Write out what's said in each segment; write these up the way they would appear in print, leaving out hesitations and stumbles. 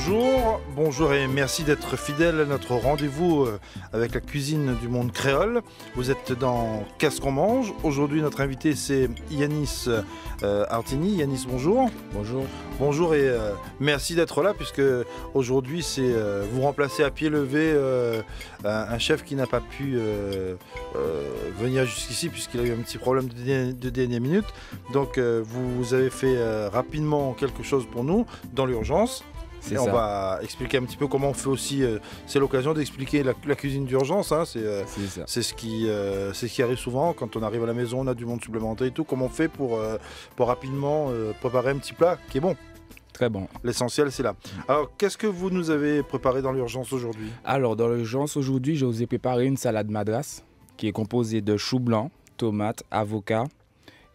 Bonjour, bonjour et merci d'être fidèle à notre rendez-vous avec la cuisine du monde créole. Vous êtes dans Qu'est-ce qu'on mange? Aujourd'hui, notre invité, c'est Yanis Artini. Yanis, bonjour. Bonjour. Bonjour et merci d'être là puisque aujourd'hui, c'est vous remplacez à pied levé un chef qui n'a pas pu venir jusqu'ici puisqu'il a eu un petit problème de dernière minute. Donc, vous avez fait rapidement quelque chose pour nous dans l'urgence. Et on va expliquer un petit peu comment on fait aussi. C'est l'occasion d'expliquer la cuisine d'urgence. Hein, c'est ce qui arrive souvent quand on arrive à la maison, on a du monde supplémentaire et tout. Comment on fait pour rapidement préparer un petit plat qui est bon? Très bon. L'essentiel, c'est là. Alors, qu'est-ce que vous nous avez préparé dans l'urgence aujourd'hui? Alors, dans l'urgence aujourd'hui, je vous ai préparé une salade madras qui est composée de choux blancs, tomates, avocats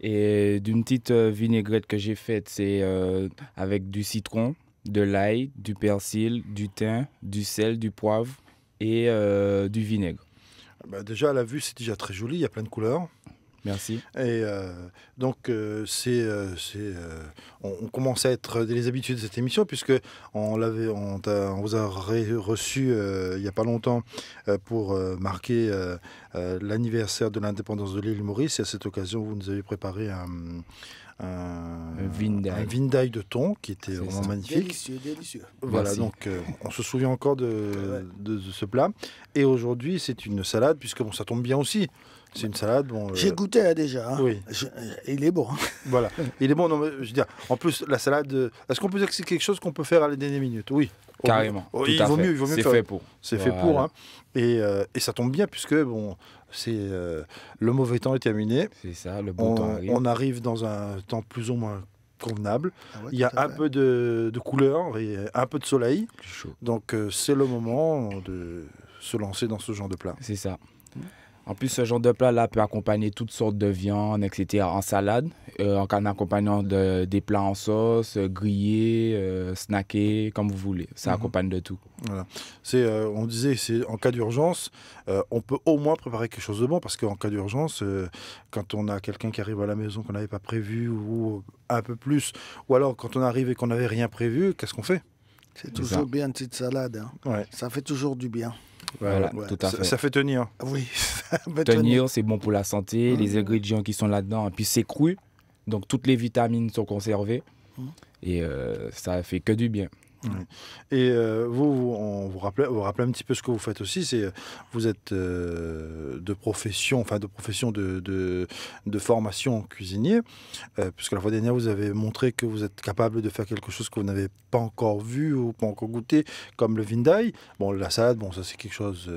et d'une petite vinaigrette que j'ai faite. C'est avec du citron, de l'ail, du persil, du thym, du sel, du poivre et du vinaigre. Bah déjà, à la vue, c'est déjà très joli, il y a plein de couleurs. Merci. Et donc, on commence à être les habitués de cette émission, puisque on vous a reçu il n'y a pas longtemps pour marquer l'anniversaire de l'indépendance de l'île Maurice. Et à cette occasion, vous nous avez préparé un vindaille de thon qui était vraiment magnifique. Délicieux, délicieux. Voilà, merci. Donc on se souvient encore de ce plat. Et aujourd'hui, c'est une salade, puisque bon, ça tombe bien aussi. C'est une salade. Bon, j'ai goûté déjà. Hein. Oui. Il est bon. Voilà. Il est bon. Non, mais, je veux dire, en plus, la salade. Est-ce qu'on peut dire que c'est quelque chose qu'on peut faire à la dernière minute? Oui. Carrément. Il vaut mieux. C'est fait pour. C'est fait pour. Hein. Et ça tombe bien, puisque bon, le mauvais temps est terminé. C'est ça, le beau temps arrive. On arrive dans un temps plus ou moins convenable. Ah ouais, il y a un peu de couleur et un peu de soleil. Donc, c'est le moment de se lancer dans ce genre de plat. C'est ça. En plus, ce genre de plat-là peut accompagner toutes sortes de viandes, etc. en salade, en accompagnant des plats en sauce, grillés, snackés, comme vous voulez. Ça accompagne de tout. Voilà. On disait, en cas d'urgence, on peut au moins préparer quelque chose de bon, parce qu'en cas d'urgence, quand on a quelqu'un qui arrive à la maison qu'on n'avait pas prévu, ou un peu plus, ou alors quand on arrive et qu'on n'avait rien prévu, qu'est-ce qu'on fait? C'est toujours bien une petite salade. Hein. Ouais. Ça fait toujours du bien. Voilà, tout à fait. Ça fait tenir. Oui. Tenir, c'est bon pour la santé, les ingrédients qui sont là-dedans. Et puis c'est cru, donc toutes les vitamines sont conservées. Et ça fait que du bien. Et on vous rappelez un petit peu ce que vous faites aussi. Vous êtes de profession de formation cuisinier, puisque la fois dernière vous avez montré que vous êtes capable de faire quelque chose que vous n'avez pas encore vu ou pas encore goûté, comme le vindaille. Bon, la salade, bon, ça c'est quelque chose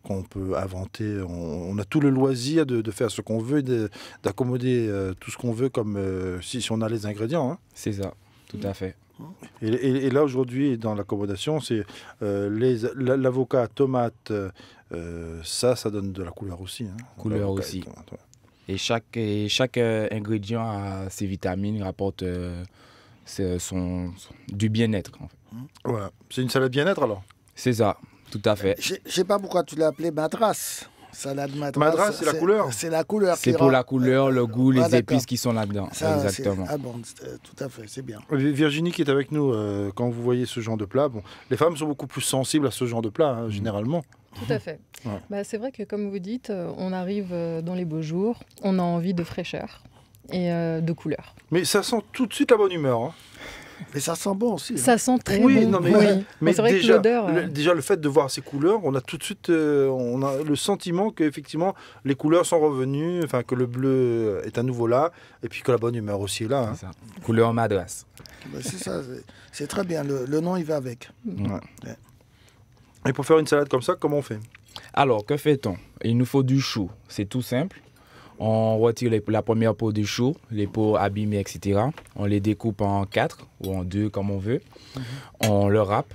qu'on peut inventer. On a tout le loisir de faire ce qu'on veut, d'accommoder tout ce qu'on veut, comme si on a les ingrédients. Hein. C'est ça, tout à fait. Et là, aujourd'hui, dans l'accommodation, c'est l'avocat, tomate, ça donne de la couleur aussi. Hein, couleur aussi. Tomate, ouais. Et chaque ingrédient a ses vitamines, rapporte du bien-être. En fait. Voilà. C'est une salade bien-être, alors? C'est ça, tout à fait. Je ne sais pas pourquoi tu l'as appelé madras. Salade madras. Madras, c'est la couleur. C'est la couleur. C'est pour la couleur, le goût, les épices qui sont là-dedans. Exactement. Ah bon, tout à fait, c'est bien. Virginie qui est avec nous, quand vous voyez ce genre de plat, bon, les femmes sont beaucoup plus sensibles à ce genre de plat, hein, généralement. Tout à fait. Ouais. Bah, c'est vrai que, comme vous dites, on arrive dans les beaux jours, on a envie de fraîcheur et de couleur. Mais ça sent tout de suite la bonne humeur. Hein. Mais ça sent bon aussi. Ça sent très bon. Non, mais c'est vrai déjà, que l'odeur... déjà, le fait de voir ces couleurs, on a tout de suite on a le sentiment qu'effectivement, les couleurs sont revenues, enfin, que le bleu est à nouveau là, et puis que la bonne humeur aussi est là. Hein. C'est ça. Couleur madras. Ben, c'est ça, c'est très bien. Le nom, il va avec. Ouais. Et pour faire une salade comme ça, comment on fait? Alors, que fait-on? Il nous faut du chou. C'est tout simple. On retire la première peau du chou, les peaux abîmées, etc. On les découpe en 4 ou en 2, comme on veut. On le râpe,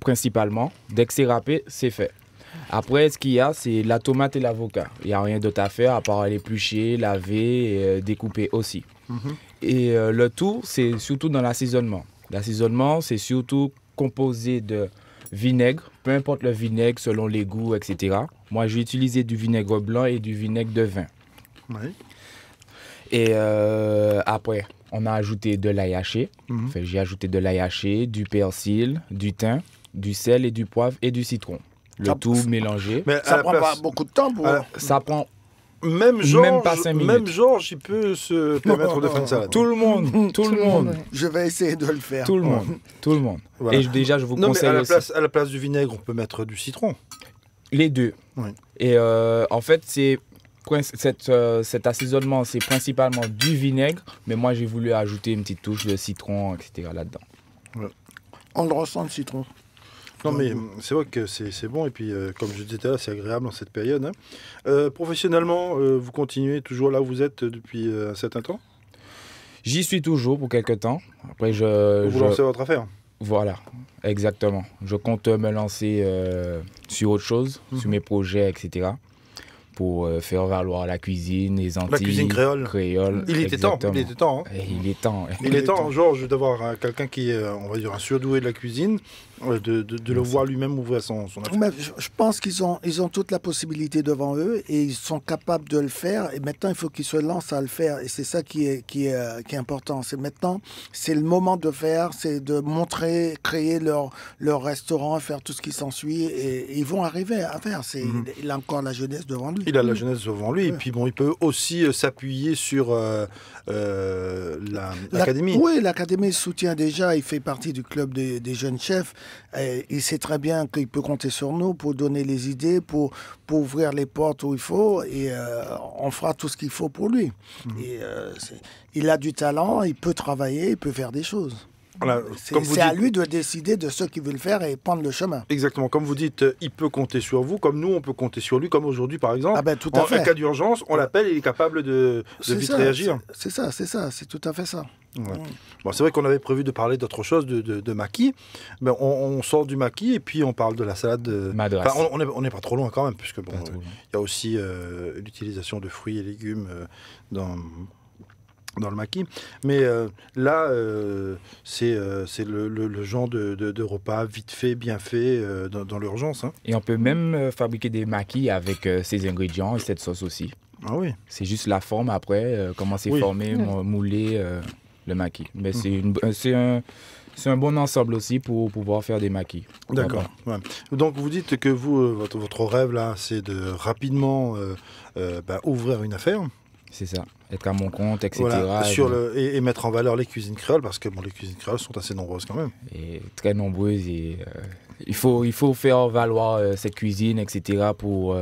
principalement. Dès que c'est râpé, c'est fait. Après, ce qu'il y a, c'est la tomate et l'avocat. Il n'y a rien d'autre à faire, à part l'éplucher, laver et découper aussi. Et le tout, c'est surtout dans l'assaisonnement. L'assaisonnement, c'est surtout composé de vinaigre, peu importe le vinaigre, selon les goûts, etc. Moi, j'ai utilisé du vinaigre blanc et du vinaigre de vin. Oui. Et après, on a ajouté de l'ail haché. Enfin, j'ai ajouté de l'ail haché, du persil, du thym, du sel et du poivre et du citron. Le tout mélangé. Mais ça prend pas beaucoup de temps pour... Ça prend même pas 5 minutes. Même Georges, il peut se permettre de faire une salade. Tout le monde. Je vais essayer de le faire. Tout le monde. Voilà. Et déjà, je vous conseille mais à la place du vinaigre, on peut mettre du citron. Les deux. Oui. Et en fait, cet assaisonnement, c'est principalement du vinaigre, mais moi, j'ai voulu ajouter une petite touche de citron, etc. là-dedans. Ouais. On le ressent, le citron. Non, mais c'est vrai que c'est bon. Et puis, comme je disais là, c'est agréable en cette période. Hein. Professionnellement, vous continuez toujours là où vous êtes depuis un certain temps? J'y suis toujours pour quelques temps. Après, vous lancez votre affaire? Voilà, exactement. Je compte me lancer sur autre chose, sur mes projets, etc. Pour faire valoir la cuisine, les Antilles. La cuisine créole. Il était temps. Il est temps. Il est temps, Georges, d'avoir quelqu'un qui est, on va dire, un surdoué de la cuisine, de le voir lui-même ouvrir son affaire. Mais je pense qu'ils ont toute la possibilité devant eux et ils sont capables de le faire. Et maintenant, il faut qu'ils se lancent à le faire. Et c'est ça qui est important. C'est maintenant, c'est le moment de faire, c'est de montrer, créer leur restaurant, faire tout ce qui s'ensuit. Et ils vont arriver à faire. Il a encore la jeunesse devant lui. Il a la jeunesse devant lui. Ouais. Et puis, bon, il peut aussi s'appuyer sur l'académie. Oui, l'académie soutient déjà. Il fait partie du club des jeunes chefs. Et il sait très bien qu'il peut compter sur nous pour donner les idées, pour ouvrir les portes où il faut. Et on fera tout ce qu'il faut pour lui. Et, il a du talent, il peut travailler, il peut faire des choses. Voilà, c'est à lui de décider de ce qu'il veut le faire et prendre le chemin. Exactement. Comme vous dites, il peut compter sur vous, comme nous, on peut compter sur lui, comme aujourd'hui, par exemple. Ah ben, tout à fait. En cas d'urgence, on l'appelle et il est capable de vite réagir. C'est ça, c'est tout à fait ça. Ouais. Bon, c'est vrai qu'on avait prévu de parler d'autre chose, de maquis. Mais on sort du maquis et puis on parle de la salade de madras. Enfin, on n'est pas trop loin quand même, puisque bon, il y a aussi l'utilisation de fruits et légumes dans le maquis. Mais là, c'est le genre de repas vite fait, bien fait, dans l'urgence. Hein. Et on peut même fabriquer des maquis avec ces ingrédients et cette sauce aussi. Ah oui. C'est juste la forme après, comment c'est formé, moulé, le maquis. Mais c'est un bon ensemble aussi pour pouvoir faire des maquis. D'accord. Ouais. Donc vous dites que vous, votre rêve là, c'est de rapidement ouvrir une affaire. C'est ça, être à mon compte, etc. Voilà, et mettre en valeur les cuisines créoles, parce que les cuisines créoles sont assez nombreuses quand même. Et très nombreuses, et il faut faire valoir cette cuisine, etc. pour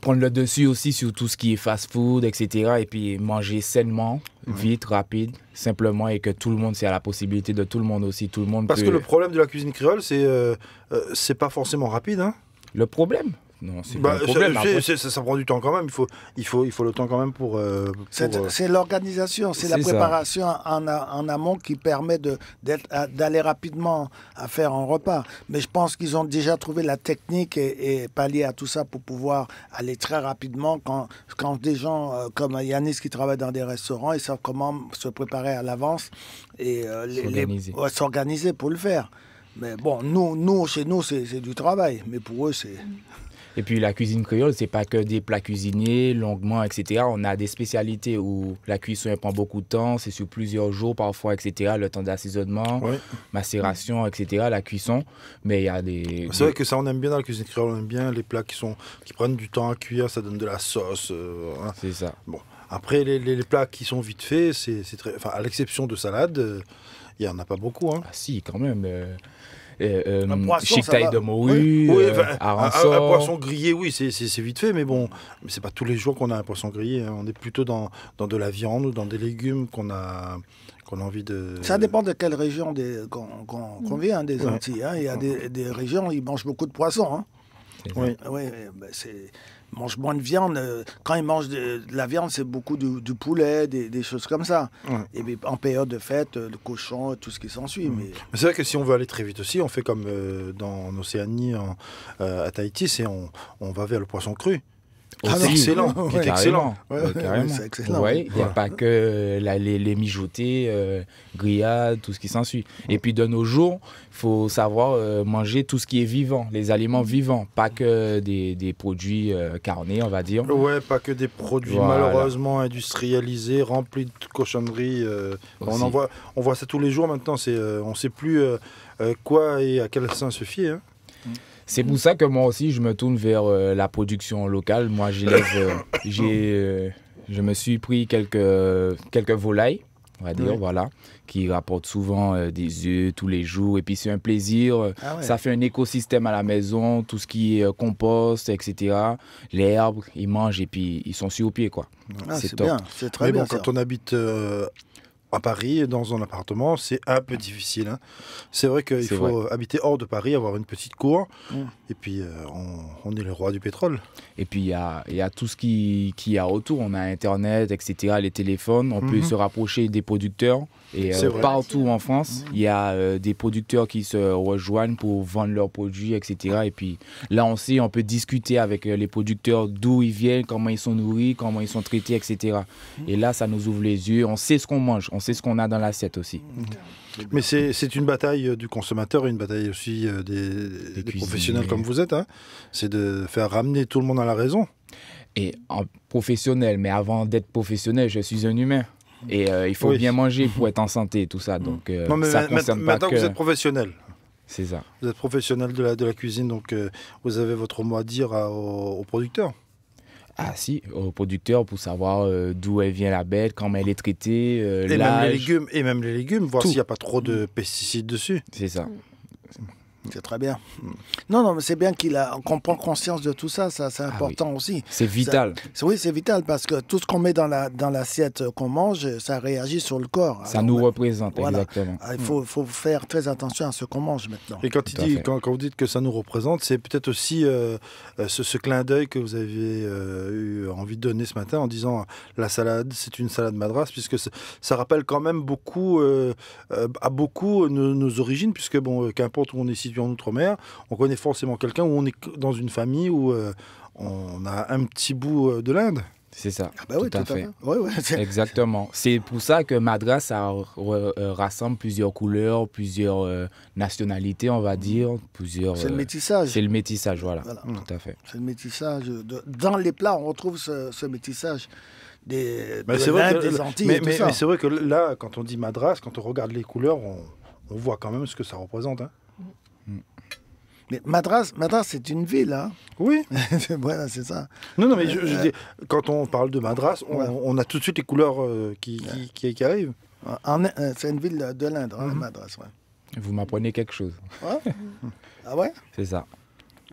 prendre le dessus aussi sur tout ce qui est fast-food, etc. Et puis manger sainement, vite, rapide, simplement, et que tout le monde, c'est à la possibilité de tout le monde aussi. Tout le monde parce que le problème de la cuisine créole, c'est pas forcément rapide, hein. Le problème? Non, c'est pas un problème. Ça prend du temps quand même. Il faut le temps quand même pour... C'est l'organisation, c'est la préparation en amont qui permet d'aller rapidement à faire un repas. Mais je pense qu'ils ont déjà trouvé la technique et pallier à tout ça pour pouvoir aller très rapidement quand des gens comme Yanis qui travaillent dans des restaurants, ils savent comment se préparer à l'avance et s'organiser pour le faire. Mais bon, nous chez nous, c'est du travail. Mais pour eux, c'est... Et puis la cuisine créole, c'est pas que des plats cuisinés, longuement, etc. On a des spécialités où la cuisson prend beaucoup de temps, c'est sur plusieurs jours parfois, etc. Le temps d'assaisonnement, macération, etc. La cuisson. Mais il y a des... C'est vrai que ça, on aime bien dans la cuisine créole, on aime bien les plats qui prennent du temps à cuire, ça donne de la sauce. Hein. C'est ça. Bon. Après, les plats qui sont vite faits, c'est très... Enfin, à l'exception de salade, il n'y en a pas beaucoup. Hein. Ah si, quand même. Chictaille de morue, un poisson grillé, oui, c'est vite fait, mais bon, c'est pas tous les jours qu'on a un poisson grillé. Hein. On est plutôt dans de la viande ou dans des légumes qu'on a envie de... Ça dépend de quelle région qu'on vient, des Antilles. Hein. Il y a des régions, ils mangent beaucoup de poissons. Hein. Oui, ils mangent moins de viande. Quand ils mangent de la viande, c'est beaucoup du poulet, des choses comme ça. Ouais. Et puis, en période de fête, le cochon, tout ce qui s'ensuit. Mais c'est vrai que si on veut aller très vite aussi, on fait comme en Océanie, à Tahiti, on va vers le poisson cru. C'est excellent. Ouais, Excellent. Carrément. C'est excellent. Il n'y a pas que les mijotés, grillades, tout ce qui s'ensuit. Et puis de nos jours, il faut savoir manger tout ce qui est vivant, les aliments vivants, pas que des produits carnés, on va dire. Ouais, pas que des produits malheureusement industrialisés, remplis de cochonneries. On voit ça tous les jours maintenant. On ne sait plus quoi et à quel sein se fier. Hein. C'est pour ça que moi aussi, je me tourne vers la production locale. Moi, je me suis pris quelques volailles, on va dire, voilà, qui rapportent souvent des œufs tous les jours. Et puis, c'est un plaisir. Ça fait un écosystème à la maison, tout ce qui est compost, etc. L'herbe, ils mangent et puis ils sont sur pied, quoi. C'est top. Bien, c'est très bien. Mais bon, quand on habite à Paris, dans un appartement, c'est un peu difficile. Hein. C'est vrai qu'il faut habiter hors de Paris, avoir une petite cour, et puis on est le roi du pétrole. Et puis il y a tout ce qu'il y a autour. On a Internet, etc., les téléphones. On peut se rapprocher des producteurs. Et partout en France, il y a des producteurs qui se rejoignent pour vendre leurs produits, etc. Et puis là, on peut discuter avec les producteurs d'où ils viennent, comment ils sont nourris, comment ils sont traités, etc. Et là, ça nous ouvre les yeux. On sait ce qu'on mange, on sait ce qu'on a dans l'assiette aussi. Mais c'est une bataille du consommateur et une bataille aussi des professionnels comme vous êtes. Hein. C'est de faire ramener tout le monde à la raison. Et en professionnel, mais avant d'être professionnel, je suis un humain. Et il faut bien manger pour être en santé et tout ça. Donc, non, mais ça concerne pas maintenant que vous êtes professionnel. C'est ça. Vous êtes professionnel de la cuisine, donc vous avez votre mot à dire aux producteurs. Ah si, aux producteurs pour savoir d'où elle vient la bête, comment elle est traitée, et même les légumes, voir s'il n'y a pas trop de pesticides dessus. C'est ça. C'est très bien. Non, mais c'est bien qu'on prend conscience de tout ça, c'est important aussi. C'est vital. Oui, c'est vital parce que tout ce qu'on met dans l'assiette qu'on mange, ça réagit sur le corps. Ça nous représente, exactement. Il faut faire très attention à ce qu'on mange maintenant. Et quand vous dites que ça nous représente, c'est peut-être aussi ce clin d'œil que vous avez eu envie de donner ce matin en disant la salade, c'est une salade madras, puisque ça rappelle quand même beaucoup à beaucoup nos origines, puisque bon, qu'importe où on est situé en Outre-mer, on connaît forcément quelqu'un où on est dans une famille où on a un petit bout de l'Inde. C'est ça, tout à fait. Exactement. C'est pour ça que Madras, ça rassemble plusieurs couleurs, plusieurs nationalités, on va dire. C'est le métissage. C'est le métissage, voilà. Tout à fait. C'est le métissage. Dans les plats, on retrouve ce métissage des Antilles. Mais c'est vrai que là, quand on dit Madras, quand on regarde les couleurs, on voit quand même ce que ça représente. Hein. Mais Madras, c'est une ville, hein. Oui. Voilà, c'est ça. Non, mais je dis, quand on parle de Madras, on a tout de suite les couleurs qui arrivent. C'est une ville de l'Inde, Madras. Ouais. Vous m'apprenez quelque chose. Ah ouais? C'est ça.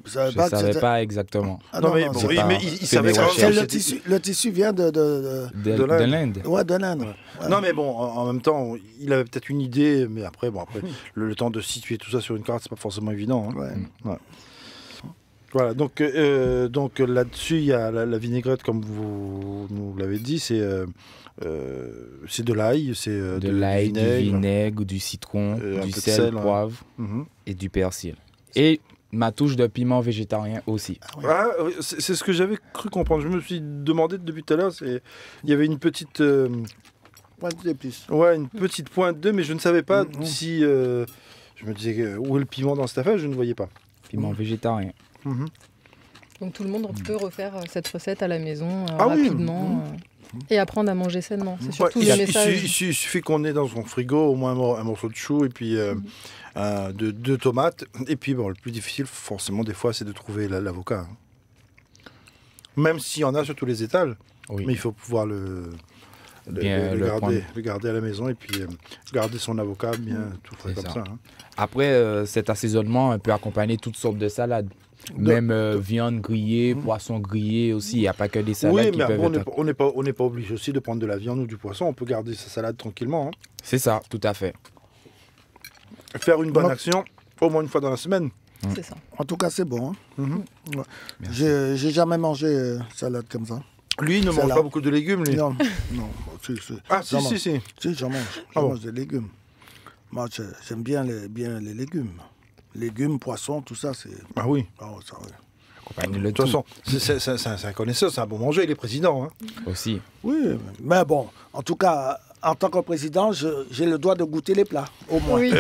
Je ne savais pas exactement. Mais il savait quand même. Le tissu vient de l'Inde. Ouais, de l'Inde. Ouais. Non, mais bon, en même temps, il avait peut-être une idée, mais après le temps de situer tout ça sur une carte, c'est pas forcément évident. Hein. Ouais. Voilà, donc là-dessus, il y a la vinaigrette, comme vous nous l'avez dit, c'est de l'ail, c'est de l'ail, du vinaigre, du citron, du sel, poivre et du persil. Et ma touche de piment végétarien aussi. C'est ce que j'avais cru comprendre. Je me suis demandé depuis tout à l'heure, il y avait une petite pointe d'épices. Ouais, une petite pointe d'œuf, mais je ne savais pas si je me disais où est le piment dans cette affaire, je ne voyais pas. Piment végétarien. Donc tout le monde peut refaire cette recette à la maison rapidement et apprendre à manger sainement. C'est surtout le message. Il suffit qu'on ait dans son frigo au moins un morceau de chou et puis deux tomates. Et puis bon, le plus difficile, forcément, des fois, c'est de trouver l'avocat. Même s'il y en a sur tous les étals, mais il faut pouvoir le garder à la maison et puis garder son avocat bien tout frais comme ça. Hein. Après, cet assaisonnement peut accompagner toutes sortes de salades. Même viande grillée, poisson grillé aussi, il n'y a pas que des salades qui peuvent être... on n'est pas obligé aussi de prendre de la viande ou du poisson, on peut garder sa salade tranquillement. Hein. C'est ça, tout à fait. Faire une bonne action, au moins une fois dans la semaine. C'est ça. En tout cas, c'est bon. Hein. J'ai jamais mangé salade comme ça. Lui, il ne mange pas beaucoup de légumes, lui. Non. Si. Si, j'en mange. Je mange des légumes. Moi, j'aime bien les légumes. Légumes, poissons, tout ça, c'est... Ah oui. accompagner le De toute façon, c'est un connaisseur, c'est un bon manger, il est président. Hein. Aussi. Oui, mais bon, en tout cas, en tant que président, j'ai le droit de goûter les plats, au moins. Oui,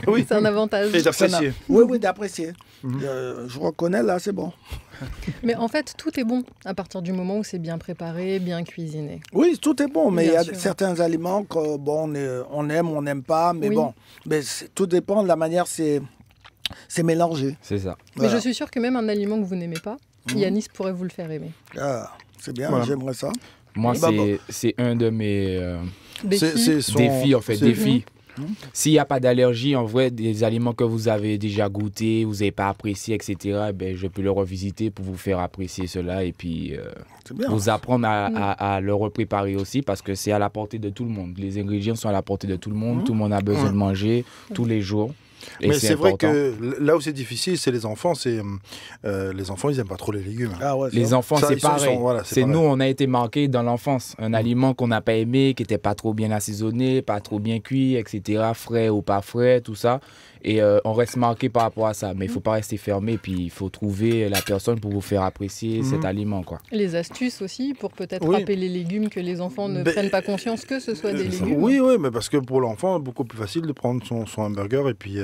Oui. c'est un avantage. Et d'apprécier. Oui, d'apprécier. Je reconnais, là, c'est bon. Mais en fait, tout est bon à partir du moment où c'est bien préparé, bien cuisiné. Oui, tout est bon, mais il y a sûr. certains aliments que, bon, on aime, on n'aime pas, mais Oui. bon, mais tout dépend de la manière, c'est mélangé. C'est ça. Mais je suis sûre que même un aliment que vous n'aimez pas, Yanis pourrait vous le faire aimer. Ah, c'est bien, Voilà. j'aimerais ça. Moi, Bah, c'est un de mes Défi. défis, en fait, c'est- défis. S'il n'y a pas d'allergie, en vrai, des aliments que vous avez déjà goûtés, vous n'avez pas apprécié, etc., ben, je peux le revisiter pour vous faire apprécier cela et puis C'est bien. vous apprendre à le repréparer aussi parce que c'est à la portée de tout le monde. Les ingrédients sont à la portée de tout le monde. Tout le monde a besoin de manger tous les jours. Et Mais c'est vrai important. que là où c'est difficile, c'est les enfants. Les enfants, ils n'aiment pas trop les légumes. Ah ouais, Les ça. enfants, Ça, c'est ils sont- pareil. voilà, c'est C'est pareil. nous, on a été marqués dans l'enfance. Un aliment qu'on n'a pas aimé, qui n'était pas trop bien assaisonné, pas trop bien cuit, etc., frais ou pas frais, tout ça. Et on reste marqué par rapport à ça. Mais il ne faut pas rester fermé, puis il faut trouver la personne pour vous faire apprécier cet aliment, quoi. Les astuces aussi pour peut-être Oui. râper les légumes que les enfants ne Ben, prennent pas conscience que ce soit des légumes. Oui, mais parce que pour l'enfant, beaucoup plus facile de prendre son hamburger et puis...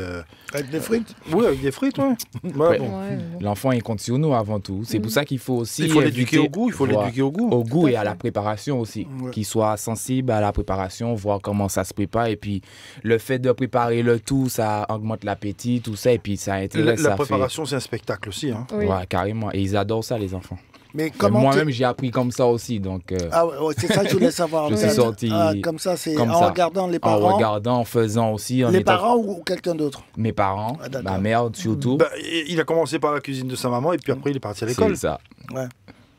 Avec des frites. Oui, avec des frites, ouais. Voilà, Ouais. bon. Ouais, mais bon. L'enfant, il compte sur nous avant tout. C'est pour ça qu'il faut aussi... Il faut l'éduquer éviter- au goût, il faut Voilà. l'éduquer au goût. Au goût Tout à et à fait. la préparation aussi. Ouais. Qu'il soit sensible à la préparation, voir comment ça se prépare. Et puis, le fait de préparer le tout, ça augmente l'appétit, tout ça. Et puis, ça intéresse. La ça préparation, c'est un spectacle aussi. Hein. Oui. Ouais, carrément. Et ils adorent ça, les enfants. Mais Mais comment moi-même, j'ai appris comme ça aussi. Donc, Ah ouais, c'est ça que je voulais savoir. Je suis sorti comme ça, c'est comme en ça. regardant les en parents. regardant, en faisant aussi. En Les étant- parents ou quelqu'un d'autre? Mes parents, Ah, d'accord. ma mère surtout. Bah, il a commencé par la cuisine de sa maman et puis après, il est parti à l'école. C'est ça. Ouais.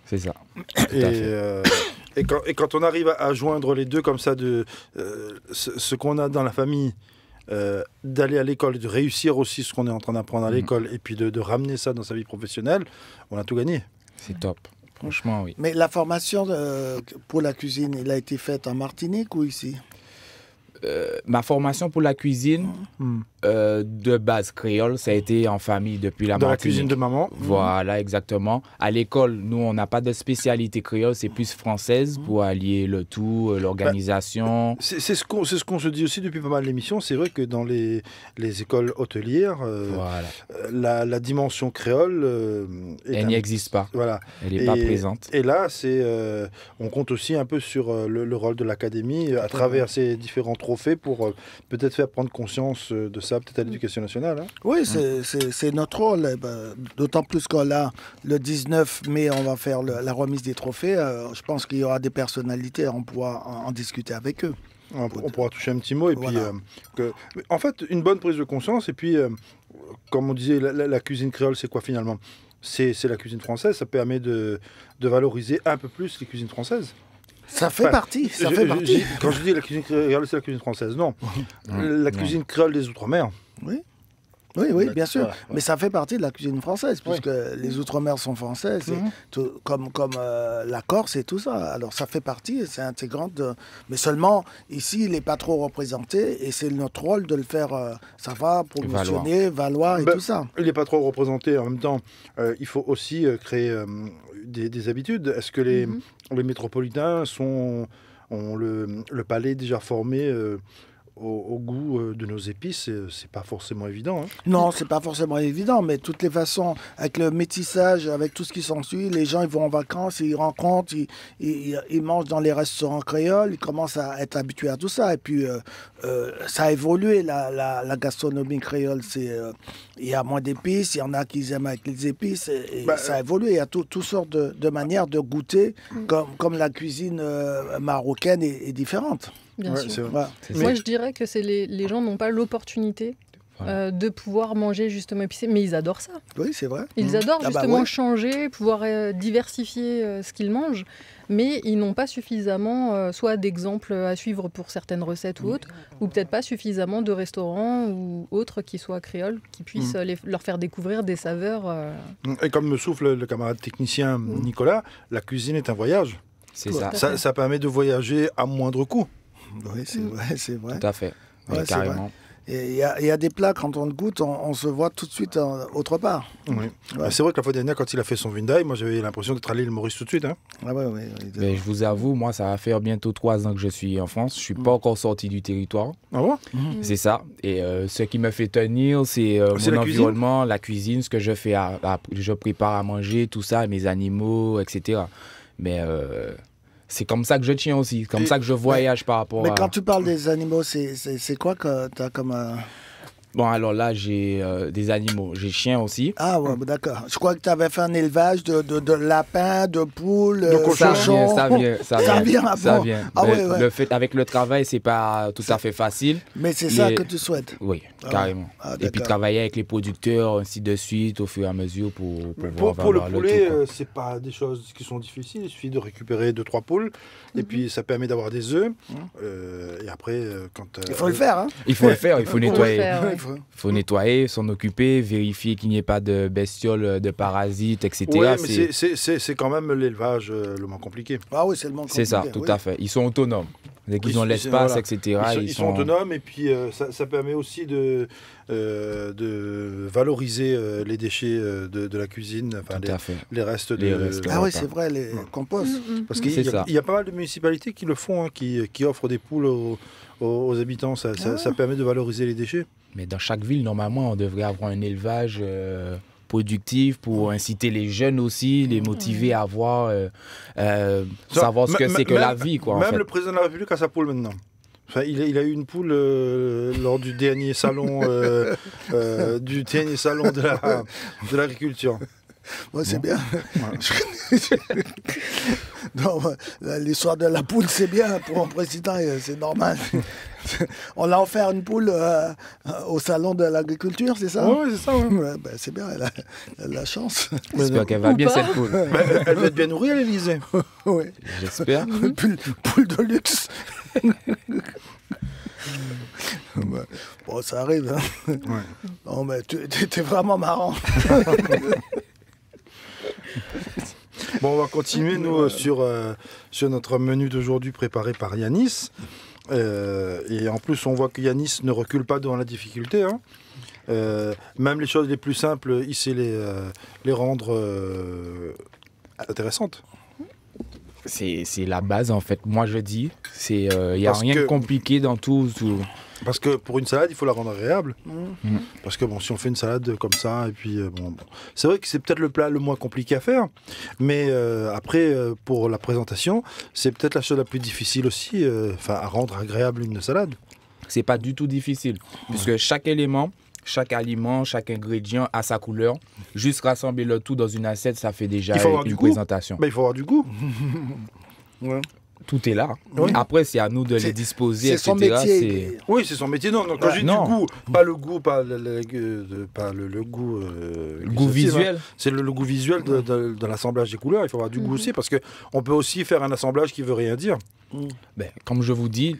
C'est ça. Et, à fait. et quand on arrive à joindre les deux comme ça, ce qu'on a dans la famille, d'aller à l'école, de réussir aussi ce qu'on est en train d'apprendre à l'école, et puis de ramener ça dans sa vie professionnelle, on a tout gagné. C'est top. Franchement, oui. Mais la formation pour la cuisine, elle a été faite en Martinique ou ici? Ma formation pour la cuisine, de base créole, ça a été en famille depuis la Dans la Martinique. cuisine de maman. Voilà, exactement. À l'école, nous, on n'a pas de spécialité créole, c'est plus française pour allier le tout, l'organisation. C'est ce qu'on se dit aussi depuis pas mal d'émissions. C'est vrai que dans les écoles hôtelières, Voilà. la dimension créole Elle n'y existe pas. Voilà. Elle n'est pas présente. Et là, on compte aussi un peu sur le rôle de l'académie à travers ces différents trophées pour peut-être faire prendre conscience de ça, peut-être à l'éducation nationale. Hein. Oui, c'est notre rôle. D'autant plus que là, le 19 mai, on va faire la remise des trophées. Je pense qu'il y aura des personnalités, on pourra en discuter avec eux. On pourra toucher un petit mot. Et Voilà. puis, en fait, une bonne prise de conscience. Et puis, comme on disait, la cuisine créole, c'est quoi finalement? C'est la cuisine française. Ça permet de valoriser un peu plus les cuisines françaises. Ça fait partie. Ça fait partie. Quand je dis la cuisine créole, c'est la cuisine française. Non. La cuisine créole des Outre-mer. Oui. Oui, bien sûr. Voilà, ouais. Mais ça fait partie de la cuisine française, puisque les Outre-mer sont français, comme la Corse et tout ça. Alors ça fait partie, c'est intégrant. Mais seulement, ici, il n'est pas trop représenté, et c'est notre rôle de le faire savoir, promotionner, valoir et tout ça. Il n'est pas trop représenté. En même temps, il faut aussi créer des habitudes. Est-ce que les métropolitains ont le palais déjà formé au goût de nos épices? C'est pas forcément évident. Hein. Non, c'est pas forcément évident, mais de toutes les façons, avec le métissage, avec tout ce qui s'ensuit, les gens ils vont en vacances, ils rencontrent, ils mangent dans les restaurants créoles, ils commencent à être habitués à tout ça. Et puis, ça a évolué, la gastronomie créole. Il y a moins d'épices, il y en a qui aiment avec les épices, et ça a évolué. Il y a toutes sortes de manières de goûter, comme la cuisine marocaine est différente. Bien Ouais, sûr. c'est vrai. Voilà. Moi, je dirais que c'est les gens n'ont pas l'opportunité de pouvoir manger justement épicé, mais ils adorent ça. Oui, c'est vrai. Ils adorent Ah bah justement ouais. changer, pouvoir diversifier ce qu'ils mangent, mais ils n'ont pas suffisamment soit d'exemples à suivre pour certaines recettes ou autres, ou peut-être pas suffisamment de restaurants ou autres qui soient créoles, qui puissent leur faire découvrir des saveurs. Et comme me souffle le camarade technicien Nicolas, la cuisine est un voyage. C'est Tout ça. à fait. Ça permet de voyager à moindre coût. Oui, c'est vrai, c'est vrai. Tout à fait. Ouais, c'est Carrément. il y a des plats, quand on le goûte, on se voit tout de suite autre part. Oui. Ouais. C'est vrai que la fois dernière, quand il a fait son Vin Dai, moi j'avais l'impression d'être à l'île Maurice tout de suite. Hein. Ah ouais, Mais je vous avoue, moi, ça va faire bientôt 3 ans que je suis en France. Je ne suis pas encore sorti du territoire. Ah bon? C'est ça. Et ce qui me fait tenir, c'est mon environnement, la cuisine, ce que je fais, je prépare à manger, tout ça, mes animaux, etc. Mais c'est comme ça que je tiens aussi, comme ça que je voyage par rapport à... Mais quand tu parles des animaux, c'est quoi que tu as comme... Bon, alors là, j'ai des animaux. J'ai chien aussi. Ah ouais, d'accord. Je crois que tu avais fait un élevage de lapins, de poules, de cochons. Ça vient. Ah, ouais. Le fait, avec le travail, c'est pas tout à fait facile. Mais c'est ça que tu souhaites. Oui, carrément. Et puis travailler avec les producteurs, ainsi de suite, au fur et à mesure pour le poulet, c'est pas des choses qui sont difficiles. Il suffit de récupérer 2-3 poules. Et puis ça permet d'avoir des œufs. Et après, quand... il faut le faire. Hein. Il faut le faire, il faut nettoyer. Il faut nettoyer, s'en occuper, vérifier qu'il n'y ait pas de bestioles, de parasites, etc. Oui, mais c'est quand même l'élevage le moins compliqué. Ah oui, c'est le moins compliqué. C'est ça, tout à fait. Ils sont autonomes. Dès qu'ils ont l'espace, etc. Ils sont autonomes et puis ça permet aussi de valoriser les déchets de la cuisine, enfin, les restes de... Ah oui, c'est vrai, les composts. Parce qu'il y a pas mal de municipalités qui le font, hein, qui offrent des poules aux habitants. Ça permet de valoriser les déchets. Mais dans chaque ville, normalement, on devrait avoir un élevage productif pour inciter les jeunes aussi, les motiver à savoir ce que c'est que la vie. Quoi, même le président de la République a sa poule maintenant. Enfin, il a eu une poule lors du dernier salon de l'agriculture. Ouais, c'est bien. L'histoire de la poule, c'est bien pour un président, c'est normal. On l'a offert une poule au salon de l'agriculture, c'est ça? Oui, c'est ça. Ouais. Ben, c'est bien, elle a la chance. J'espère qu'elle va bien, cette poule. Elle va être bien nourrie à l'Élysée. Oui. J'espère. Poule de luxe. Bon, ça arrive. Hein. Ouais. Non, mais t'es vraiment marrant. Bon, on va continuer, nous, sur notre menu d'aujourd'hui préparé par Yanis. Et en plus, on voit que Yanis ne recule pas devant la difficulté. Hein. Même les choses les plus simples, il sait les rendre intéressantes. C'est la base, en fait. Moi, je dis, il n'y a rien de compliqué dans tout. Parce que pour une salade, il faut la rendre agréable. Parce que bon, si on fait une salade comme ça, et puis c'est vrai que c'est peut-être le plat le moins compliqué à faire, mais après, pour la présentation, c'est peut-être la chose la plus difficile aussi, à rendre agréable une salade. C'est pas du tout difficile, puisque chaque élément, chaque aliment, chaque ingrédient a sa couleur. Juste rassembler le tout dans une assiette, ça fait déjà une présentation. Il faut avoir du goût. Ouais. Tout est là. Oui. Après, c'est à nous de les disposer, etc. Son métier. Oui, c'est son métier. Non, quand je dis du goût, pas le goût, pas le goût. Le goût visuel. Hein. C'est le goût visuel de l'assemblage des couleurs. Il faut avoir du goût aussi, parce qu'on peut aussi faire un assemblage qui veut rien dire. Ben, comme je vous dis,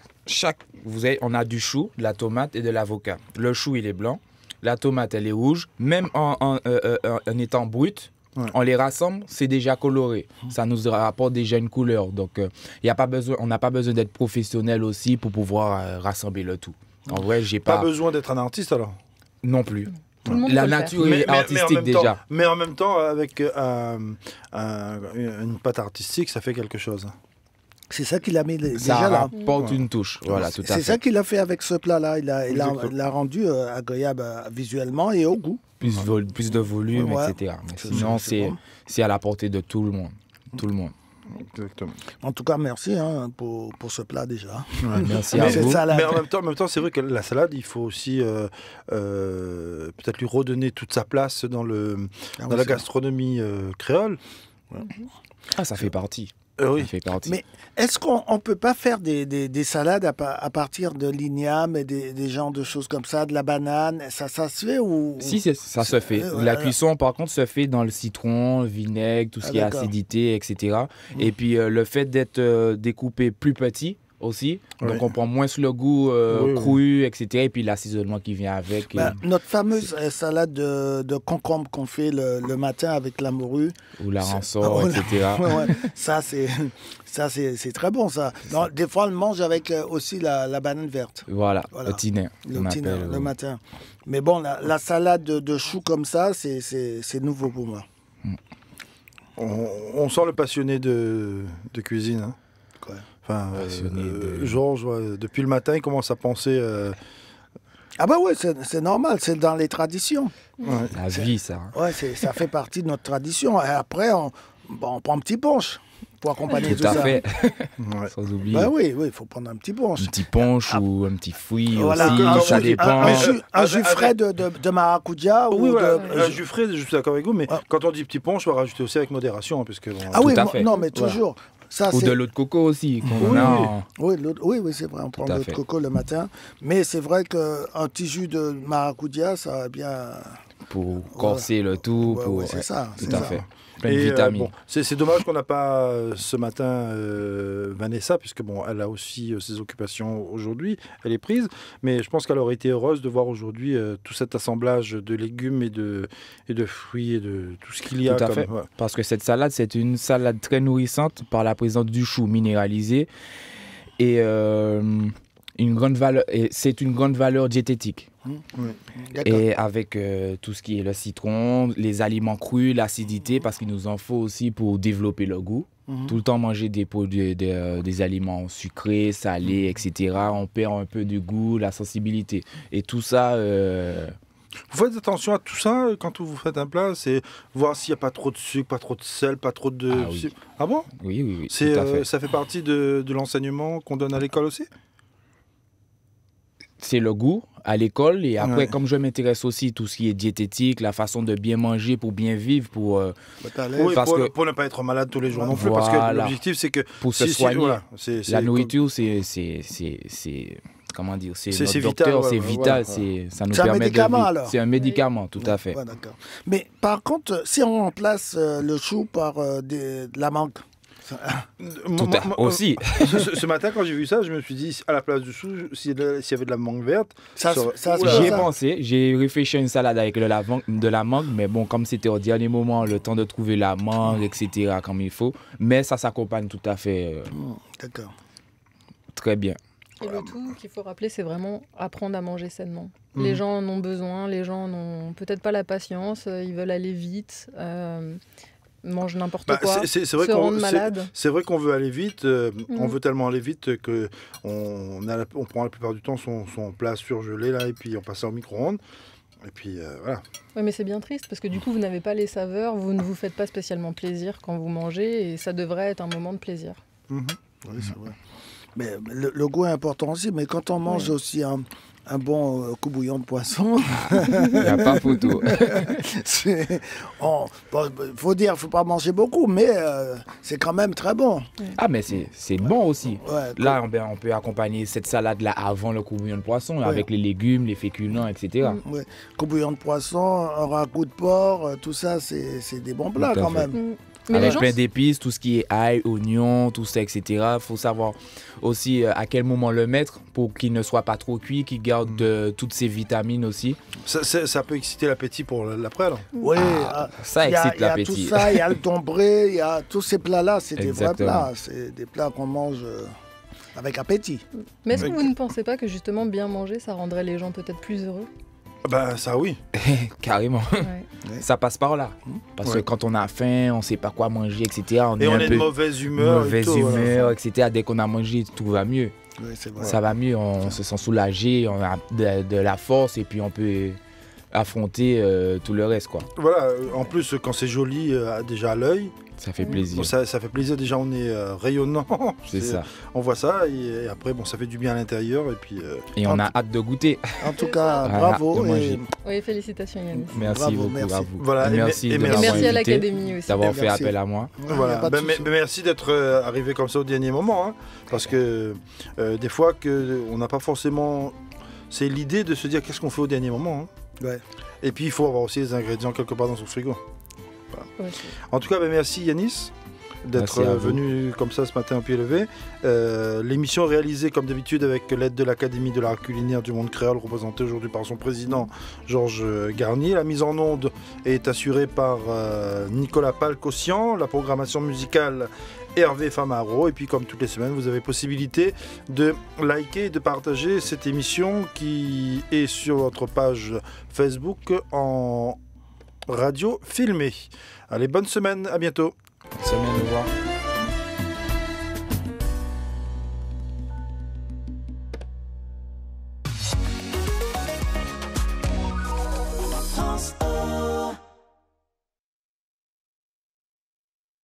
on a du chou, de la tomate et de l'avocat. Le chou, il est blanc. La tomate, elle est rouge. Même en étant brute, on les rassemble, c'est déjà coloré. Ça nous rapporte déjà une couleur. Donc, on n'a pas besoin d'être professionnel aussi pour pouvoir rassembler le tout. En vrai, j'ai pas besoin d'être un artiste alors? Non plus. La nature est artistique déjà. Mais en même temps, avec une pâte artistique, ça fait quelque chose. C'est ça qu'il a mis déjà là. Ça apporte une touche. Voilà, tout à fait. C'est ça qu'il a fait avec ce plat-là. Il l'a rendu agréable visuellement et au goût. Plus de volume, etc. Mais sinon, c'est à la portée de tout le monde. Tout le monde. Exactement. En tout cas, merci pour ce plat déjà. Ouais, merci à vous. Mais en même temps, c'est vrai que la salade, il faut aussi peut-être lui redonner toute sa place dans la gastronomie créole. Ouais. Ah, ça fait partie. Oui. Ça fait partie. Mais est-ce qu'on ne peut pas faire des salades à partir de l'igname et des genres de choses comme ça, de la banane? Ça se fait ou... Si, ça se fait. La cuisson, par contre, se fait dans le citron, le vinaigre, tout ce qui est acidité, etc. Et puis, le fait d'être découpé plus petit aussi. Oui. Donc on prend moins le goût cru, etc. Et puis l'assaisonnement qui vient avec. Notre fameuse salade de concombre qu'on fait le matin avec la morue. Ou la rançon, etc. Ça, c'est très bon, ça. Non, des fois, on le mange avec aussi la banane verte. Voilà. Le tinin. Le matin. Mais bon, la salade de choux comme ça, c'est nouveau pour moi. On sent le passionné de cuisine. Hein. Ouais. Enfin, Georges, depuis le matin, il commence à penser... Ah bah oui, c'est normal, c'est dans les traditions. La vie, ça. Ouais, ça fait partie de notre tradition. Et après, on prend un petit punch pour accompagner tout ça. Tout à fait. Sans oublier. Bah oui, il faut prendre un petit punch. Un petit punch ou un petit fruit voilà, aussi, ça dépend. Un jus frais de maracuja oui, ou voilà, un jus frais, je suis d'accord avec vous, mais quand on dit petit punch, on va rajouter aussi avec modération. Parce que, oui, tout à fait. Non, mais toujours. Ça, ou de l'eau de coco aussi. Oui, c'est vrai, on prend de l'eau de coco le matin. Mais c'est vrai qu'un petit jus de maracuja, ça va bien... Pour corser le tout. C'est ça. Tout à fait. Plein de vitamines. C'est dommage qu'on n'a pas ce matin Vanessa, puisque elle a aussi ses occupations aujourd'hui, elle est prise, mais je pense qu'elle aurait été heureuse de voir aujourd'hui tout cet assemblage de légumes et de fruits et de tout ce qu'il y a. Tout à fait, parce que cette salade, c'est une salade très nourrissante par la présence du chou minéralisé et c'est une grande valeur diététique. Et avec tout ce qui est le citron, les aliments crus, l'acidité, parce qu'il nous en faut aussi pour développer le goût. Tout le temps manger des aliments sucrés, salés, etc. On perd un peu du goût, la sensibilité. Et tout ça... Vous faites attention à tout ça quand vous faites un plat, c'est voir s'il n'y a pas trop de sucre, pas trop de sel, pas trop de... Ah bon ? Oui, tout à fait. Ça fait partie de l'enseignement qu'on donne à l'école aussi ? C'est le goût à l'école et après comme je m'intéresse aussi tout ce qui est diététique, la façon de bien manger pour bien vivre, pour ne pas être malade tous les jours non plus, parce que l'objectif c'est que pour se soigner, la nourriture c'est comment dire, c'est notre docteur, c'est vital, ça nous permet de vivre. C'est un médicament, tout à fait. Mais par contre, si on remplace le chou par de la mangue, aussi. Ce matin, quand j'ai vu ça, je me suis dit, à la place du chou, s'il y avait de la mangue verte... J'y ai pensé. J'ai réfléchi à une salade avec de la mangue, mais bon, comme c'était au dernier moment, le temps de trouver la mangue, etc., comme il faut. Mais ça s'accompagne tout à fait. D'accord. Très bien. Et le tout qu'il faut rappeler, c'est vraiment apprendre à manger sainement. Les gens en ont besoin, les gens n'ont peut-être pas la patience, ils veulent aller vite... mange n'importe quoi, se rendre malade. C'est vrai qu'on veut aller vite, on veut tellement aller vite qu'on prend la plupart du temps son plat surgelé là, et puis on passe au micro-ondes. Et puis voilà. Oui, mais c'est bien triste parce que du coup vous n'avez pas les saveurs, vous ne vous faites pas spécialement plaisir quand vous mangez et ça devrait être un moment de plaisir. Oui, c'est vrai. Mais le goût est important aussi, mais quand on mange aussi un bon coup bouillon de poisson. Il n'y a pas photo. Faut dire, il ne faut pas manger beaucoup, mais c'est quand même très bon. Ah, mais c'est bon aussi. Là, on peut accompagner cette salade-là avant le coup bouillon de poisson, avec les légumes, les féculents, etc. Coup bouillon de poisson, un ragoût de porc, tout ça, c'est des bons plats quand même. Mais avec plein d'épices, tout ce qui est ail, oignon, tout ça, etc. Il faut savoir aussi à quel moment le mettre pour qu'il ne soit pas trop cuit, qu'il garde toutes ses vitamines aussi. Ça peut exciter l'appétit pour l'après, alors. Oui, ça excite l'appétit. Il y a tout ça, il y a le dombré, il y a tous ces plats-là, c'est des vrais plats. C'est des plats qu'on mange avec appétit. Mais est-ce que vous ne pensez pas que justement bien manger, ça rendrait les gens peut-être plus heureux ? Ça oui. Carrément. Ça passe par là. Parce que quand on a faim, on ne sait pas quoi manger, etc. On est de mauvaise humeur. Etc. Dès qu'on a mangé, tout va mieux. C'est vrai. Ça va mieux, on se sent soulagé, on a de la force et puis on peut affronter tout le reste, quoi. Voilà, en plus quand c'est joli déjà à l'œil, ça fait plaisir. Ça fait plaisir, déjà on est rayonnant. C'est ça. On voit ça et après ça fait du bien à l'intérieur et puis... Et on a hâte de goûter. En tout cas, bravo. Oui, félicitations Yannis. Merci beaucoup à vous. Voilà, merci à l'Académie aussi. D'avoir fait appel à moi. Voilà. Merci d'être arrivé comme ça au dernier moment. Parce que des fois, on n'a pas forcément... C'est l'idée de se dire qu'est-ce qu'on fait au dernier moment. Et puis il faut avoir aussi les ingrédients quelque part dans son frigo. Voilà. En tout cas, merci Yanis. d'être venu comme ça ce matin au pied levé. L'émission réalisée comme d'habitude avec l'aide de l'Académie de l'art culinaire du monde créole, représentée aujourd'hui par son président Georges Garnier. La mise en onde est assurée par Nicolas Palcossian, la programmation musicale Hervé Famaro, et puis comme toutes les semaines vous avez possibilité de liker et de partager cette émission qui est sur votre page Facebook en radio filmée. Allez, bonne semaine, à bientôt. Bonne semaine.